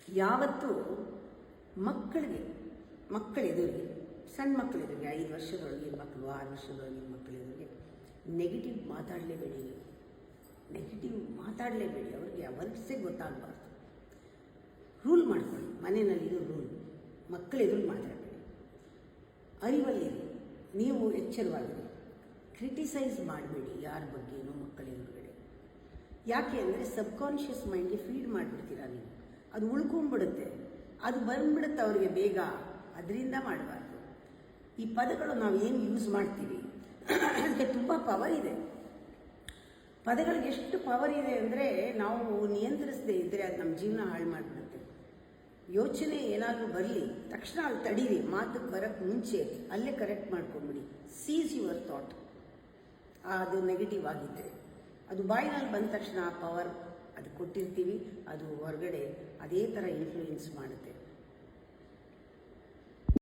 ಯಾವತ್ತೂ ಮಕ್ಕಳ ಎದುರಿಗೆ, ಸಣ್ಣ ಮಕ್ಕಳ ಎದುರಿಗೆ, 5 ವರ್ಷದೊಳಗಿನ ಮಕ್ಕಳು, 6 ವರ್ಷದೊಳಗಿನ ಮಕ್ಕಳ ಎದುರಿಗೆ ನೆಗೆಟಿವ್ ಮಾತಾಡಲೇಬೇಡಿ. ಅವ್ರಿಗೆ ವರ್ಡ್ಸೇ ಗೊತ್ತಾಗಬಾರ್ದು. ರೂಲ್ ಮಾಡ್ಕೊಳ್ಳಿ, ಮನೆಯಲ್ಲಿ ಇದು ರೂಲ್. ಮಕ್ಕಳ ಎದುರು ಮಾತಾಡಬೇಡಿ, ಅರಿವಲ್ಲಿರಿ, ನೀವು ಎಚ್ಚರವಾಗಿರಿ. ಕ್ರಿಟಿಸೈಸ್ ಮಾಡಬೇಡಿ ಯಾರ ಬಗ್ಗೆನೂ ಮಕ್ಕಳ ಎದುರುಗಡೆ. ಯಾಕೆ ಅಂದರೆ ಸಬ್ಕಾನ್ಷಿಯಸ್ ಮೈಂಡ್ಗೆ ಫೀಡ್ ಮಾಡಿಬಿಡ್ತೀರಾ ನೀವು. ಅದು ಉಳ್ಕೊಂಡ್ಬಿಡುತ್ತೆ, ಅದು ಬಂದ್ಬಿಡುತ್ತೆ ಅವ್ರಿಗೆ ಬೇಗ. ಅದರಿಂದ ಮಾಡಬಾರ್ದು. ಈ ಪದಗಳು ನಾವು ಏನು ಯೂಸ್ ಮಾಡ್ತೀವಿ ಅದಕ್ಕೆ ತುಂಬ ಪವರ್ ಇದೆ. ಪದಗಳಿಗೆ ಎಷ್ಟು ಪವರ್ ಇದೆ ಅಂದರೆ ನಾವು ನಿಯಂತ್ರಿಸದೇ ಇದ್ದರೆ ಅದು ನಮ್ಮ ಜೀವನ ಹಾಳು ಮಾಡಿಬಿಡುತ್ತೆ. ಯೋಚನೆ ಏನಾದರೂ ಬರಲಿ ತಕ್ಷಣ ಅಲ್ಲಿ ತಡೀರಿ, ಮಾತಕ್ಕೆ ಬರೋಕ್ಕೆ ಮುಂಚೆ ಅಲ್ಲೇ ಕರೆಕ್ಟ್ ಮಾಡ್ಕೊಂಬಿಡಿ. Seize your thought. ಅದು ನೆಗೆಟಿವ್ ಆಗಿದ್ದರೆ ಅದು ಬಾಯಿನಲ್ಲಿ ಬಂದ ತಕ್ಷಣ ಆ ಪವರ್ ಅದು ಕೊಟ್ಟಿರ್ತೀವಿ, ಅದು ಹೊರಗಡೆ ಅದೇ ಥರ ಇನ್ಫ್ಲೂಯೆನ್ಸ್ ಮಾಡುತ್ತೆ.